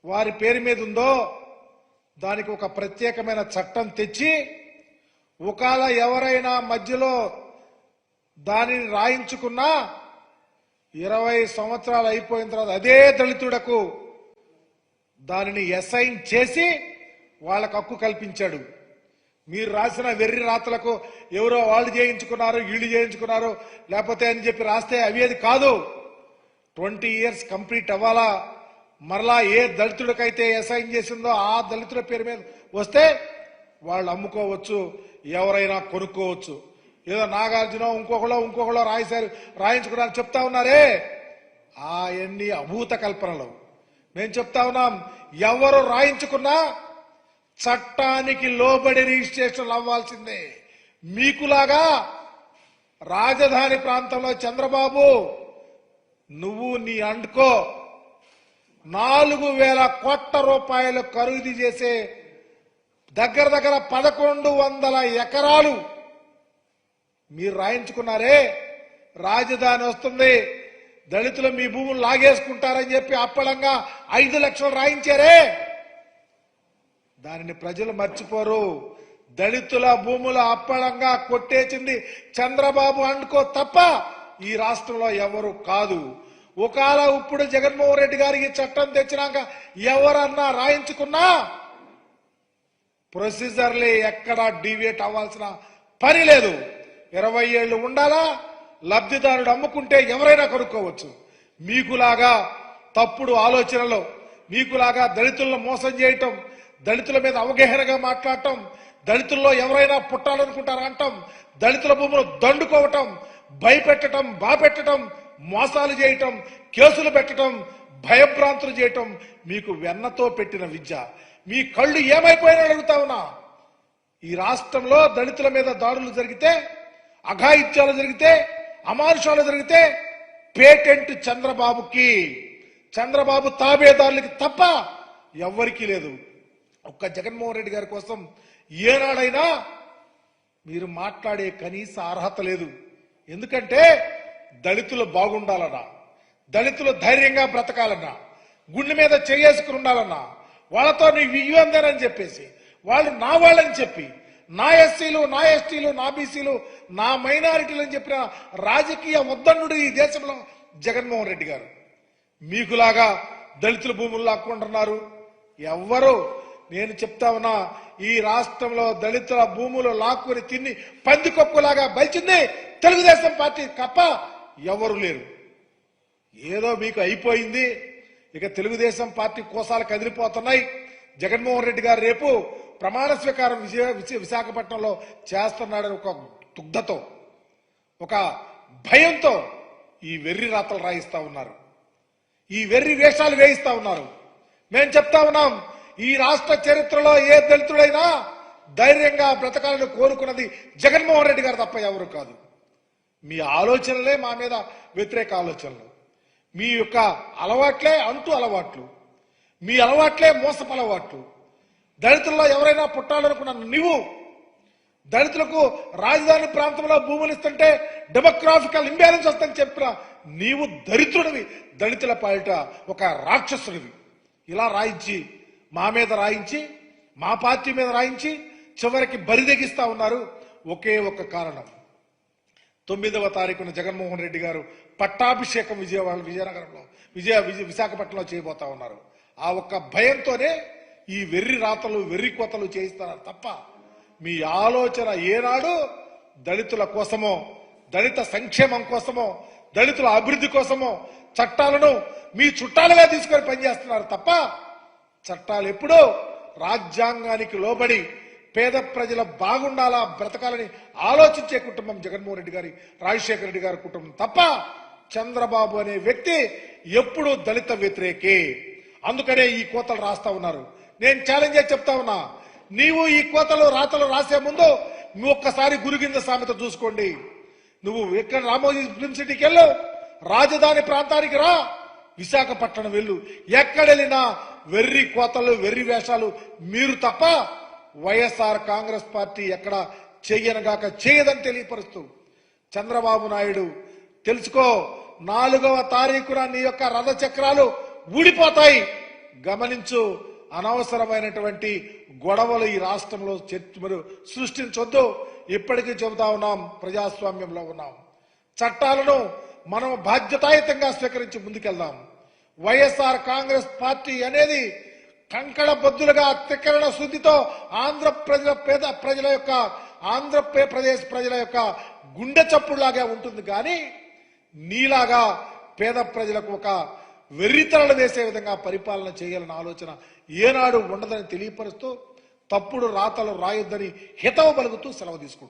వారి పేరు మీద ఉందో దానికి ఒక ప్రత్యేకమైన చట్టం తెచ్చి ఒకవేళ ఎవరైనా మధ్యలో దానిని రాయించుకున్నా 20 సంవత్సరాలు అయిపోయిన తర్వాత అదే దళితుడకు దానిని అసైన్ చేసి వాళ్ళకు హక్కు కల్పించాడు. మీరు రాసిన వెర్రి రాతలకు ఎవరో వాళ్ళు చేయించుకున్నారు, వీళ్ళు చేయించుకున్నారు, లేకపోతే అని చెప్పి రాస్తే అవి కాదు. 20 years కంప్లీట్ అవ్వాలా. మరలా ఏ దళితుడికైతే అసైన్ చేసిందో ఆ దళితుల పేరు మీద వస్తే వాళ్ళు అమ్ముకోవచ్చు, ఎవరైనా కొనుక్కోవచ్చు. ఏదో నాగార్జున ఇంకొకళ్ళో రాయించుకున్నారు చెప్తా ఉన్నారే, అవన్నీ అభూత కల్పనలు. మేము చెప్తా ఉన్నాం, ఎవరు రాయించుకున్నా చట్టానికి లోబడి రిజిస్ట్రేషన్ అవ్వాల్సిందే. మీకులాగా రాజధాని ప్రాంతంలో చంద్రబాబు నువ్వు నీ అండుకో 4,000 కోట్ల రూపాయలు ఖరీదు చేసే దగ్గర 1,100 ఎకరాలు మీరు రాయించుకున్నారే. రాజధాని వస్తుంది, దళితులు మీ భూములు లాగేసుకుంటారని చెప్పి అప్పలంగా 5 లక్షలు రాయించారే. దానిని ప్రజలు మర్చిపోరు. దళితుల భూముల అప్పలంగా కొట్టేసింది చంద్రబాబు అండుకో తప్ప ఈ రాష్ట్రంలో ఎవరు కాదు. ఒకవేళ ఇప్పుడు జగన్మోహన్ రెడ్డి గారికి చట్టం తెచ్చినాక ఎవరన్నా రాయించుకున్నా ప్రొసీజర్లే ఎక్కడా డీవియేట్ అవ్వాల్సిన పని లేదు. 20 ఏళ్లు ఉండాలా, లబ్ధిదారుడు అమ్ముకుంటే ఎవరైనా కొనుక్కోవచ్చు. మీకులాగా తప్పుడు ఆలోచనలు, మీకులాగా దళితులను మోసం చేయటం, దళితుల మీద అవగాహనగా మాట్లాడటం, దళితుల్లో ఎవరైనా పుట్టాలనుకుంటారా అంటాం, దళితుల భూములు దండుకోవటం, భయపెట్టడం, బాపెట్టడం, మోసాలు చేయటం, కేసులు పెట్టడం, భయభ్రాంతులు చేయటం మీకు వెన్నతో పెట్టిన విద్య. మీ కళ్ళు ఏమైపోయినా అడుగుతా ఉన్నా. ఈ రాష్ట్రంలో దళితుల మీద దాడులు జరిగితే, అఘాయిత్యాలు జరిగితే, అమానుషాలు జరిగితే పేటెంట్ చంద్రబాబుకి, చంద్రబాబు తాబేదారులకి తప్ప ఎవ్వరికీ లేదు. ఒక్క జగన్మోహన్ రెడ్డి గారి కోసం ఏనాడైనా మీరు మాట్లాడే కనీస అర్హత లేదు. ఎందుకంటే దళితులు బాగుండాలన్నా, దళితులు ధైర్యంగా బ్రతకాలన్నా, గుండె మీద చేసుకుని ఉండాలన్నా, వాళ్ళతో నీకు ఇవ్వందేనని చెప్పేసి వాళ్ళు నా వాళ్ళని చెప్పి, నా ఎస్సీలు, నా ఎస్టీలు, నా బీసీలు, నా మైనారిటీలు అని చెప్పిన రాజకీయ ఉద్దండు ఈ దేశంలో జగన్మోహన్ రెడ్డి గారు. మీకులాగా దళితుల భూములు లాక్కుంటున్నారు ఎవ్వరు. నేను చెప్తా ఉన్నా, ఈ రాష్ట్రంలో దళితుల భూములు లాక్కుని తిని పందికొక్కులాగా బలిచింది తెలుగుదేశం పార్టీ తప్ప ఎవరు లేరు. ఏదో మీకు అయిపోయింది. ఇక తెలుగుదేశం పార్టీ కోసాలు కదిలిపోతున్నాయి. జగన్మోహన్ రెడ్డి గారు రేపు ప్రమాణ స్వీకారం విశాఖపట్నంలో చేస్తున్నాడని ఒక దుగ్ధతో, ఒక భయంతో ఈ వెర్రి రాతలు రాయిస్తా ఉన్నారు, ఈ వెర్రి వేషాలు వేయిస్తా ఉన్నారు. మేము చెప్తా ఉన్నాం, ఈ రాష్ట్ర చరిత్రలో ఏ దళితుడైనా ధైర్యంగా బ్రతకాలని కోరుకున్నది జగన్మోహన్ రెడ్డి గారు తప్ప ఎవరు కాదు. మీ ఆలోచనలే మా మీద వ్యతిరేక ఆలోచనలు, మీ యొక్క అలవాట్లే అంటూ అలవాట్లు, మీ అలవాట్లే మోసపు అలవాట్లు. దళితుల్లో ఎవరైనా పుట్టాలనుకున్నాను నీవు, దళితులకు రాజధాని ప్రాంతంలో భూములు ఇస్తుంటే డెమోగ్రాఫికల్ ఇంబ్యాలెన్స్ వస్తుందని చెప్పిన నీవు దరిద్రుడివి, దళితుల పాలిట ఒక రాక్షసుడివి. ఇలా రాయించి, మా మీద రాయించి, మా పార్టీ మీద రాయించి చివరికి బరిదెగిస్తా ఉన్నారు. ఒకే ఒక కారణం, 9వ తారీఖున జగన్మోహన్ రెడ్డి గారు పట్టాభిషేకం విజయనగరంలో విశాఖపట్నంలో చేయబోతా ఉన్నారు. ఆ ఒక్క భయంతోనే ఈ వెర్రి రాతలు, వెర్రి కోతలు చేయిస్తున్నారు తప్ప మీ ఆలోచన ఏనాడు దళితుల కోసమో, దళిత సంక్షేమం కోసమో, దళితుల అభివృద్ధి కోసమో చట్టాలను మీ చుట్టాలుగా తీసుకొని పనిచేస్తున్నారు తప్ప చట్టాలు ఎప్పుడూ రాజ్యాంగానికి లోబడి పేద ప్రజల బాగుండాలా, బ్రతకాలని ఆలోచించే కుటుంబం జగన్మోహన్ రెడ్డి గారి, రాజశేఖర రెడ్డి గారి కుటుంబం తప్ప చంద్రబాబు అనే వ్యక్తి ఎప్పుడూ దళిత వ్యతిరేకే. అందుకనే ఈ కోతలు రాస్తా ఉన్నారు. నేను ఛాలెంజ్ చేసి చెప్తా ఉన్నా, నీవు ఈ కోతలు రాతలు రాసే ముందు నువ్వు ఒక్కసారి గురిగింద సామెత చూసుకోండి. నువ్వు ఎక్కడ రామోజీ ఫిల్మ్ సిటీకి వెళ్ళు, రాజధాని ప్రాంతానికి రా, విశాఖపట్నం వెళ్ళు, ఎక్కడెళ్ళినా వెర్రి కోతలు, వెర్రి వేషాలు మీరు తప్ప వైఎస్ఆర్ కాంగ్రెస్ పార్టీ ఎక్కడ చెయ్యనగాక చేయదని తెలియపరుస్తూ, చంద్రబాబు నాయుడు తెలుసుకో, 4వ తారీఖున నీ యొక్క రథ చక్రాలు ఊడిపోతాయి. గమనించు, అనవసరమైనటువంటి గొడవలు ఈ రాష్ట్రంలో మీరు సృష్టించొద్దు. ఇప్పటికీ చెబుతా ఉన్నాం, ప్రజాస్వామ్యంలో ఉన్నాం. చట్టాలను మనం బాధ్యతాయుతంగా స్వీకరించి ముందుకెళ్దాం. వైఎస్ఆర్ కాంగ్రెస్ పార్టీ అనేది కంకణ బద్దులుగా తిక్కరణ శుద్ధితో ఆంధ్రప్రదేశ్ ప్రజల యొక్క గుండె చప్పుడులాగా ఉంటుంది. కానీ నీలాగా పేద ప్రజలకు ఒక వెర్రితరలు వేసే విధంగా పరిపాలన చేయాలన్న ఆలోచన ఏనాడు ఉండదని తెలియపరుస్తూ తప్పుడు రాతలు రాయొద్దని హితవు పలుకుతూ సెలవు తీసుకుంటాం.